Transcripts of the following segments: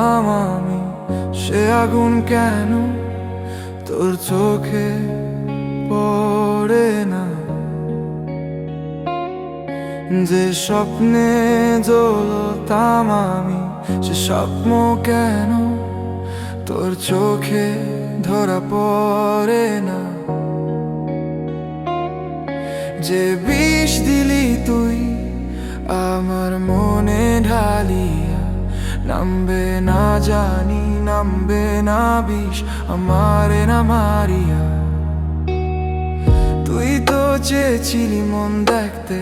জ্বলতাম আমি, সে আগুন কেন তোর চোখে পড়ে না? যে স্বপ্নে জ্বলতাম আমি, সে স্বপ্ন কেন তোর চোখে ধরা পড়ে না? যে বিষ দিলি তুই আমার মনে ঢালিয়া, নামবে না জানি, নামবে না বিষ আমারে না মারিয়া। তুই তো চেয়েছিলি মন দেখতে,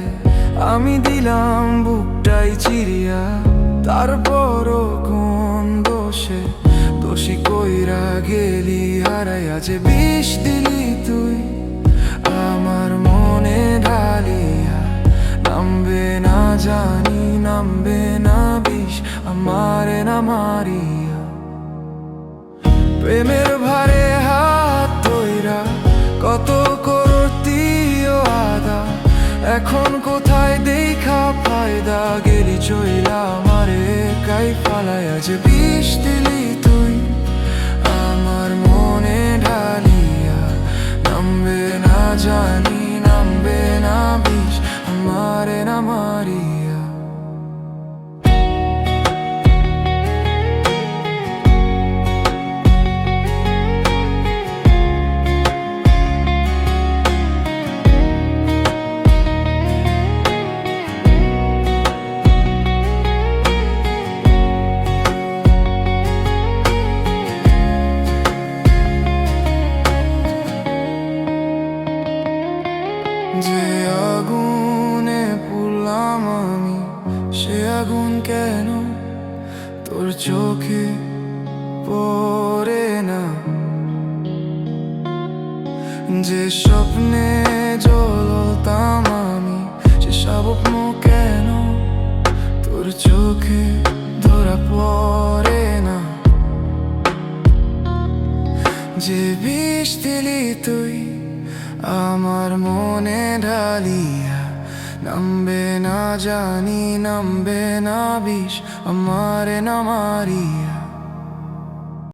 আমি দিলাম বুকটাই চিরিয়া। তারপরও কোন দোষে দোষী কইরা গেলি হারাইয়া? যে বিষ দিলি তুই আমার মনে ঢালিয়া, নামবে না জানি, নামবে না বিষ আমারে না মারিয়া। প্রেমের ভারে হাত ধইরা কত করতি আদা, এখন কোথায় দেখা ফায়দা? গেলি চইলা আমারে একাই ফালাইয়া। যে বিষ দিলি তুই আমার মনে ঢালিয়া, নামবে না জানি, নামবে না বিষ আমারে না মারিয়া। যে আগুনে পুড়লাম আমি, সে আগুন কেন তোর চোখে পড়ে না? যে স্বপ্নে জ্বলতাম আমি, সে স্বপ্ন কেন তোর চোখে ধরা পড়ে না? যে বিষ দিলি তুই আমার মনে ঢালিয়া, নামবে না জানি, নামবে না বিষ আমারে না মারিয়া।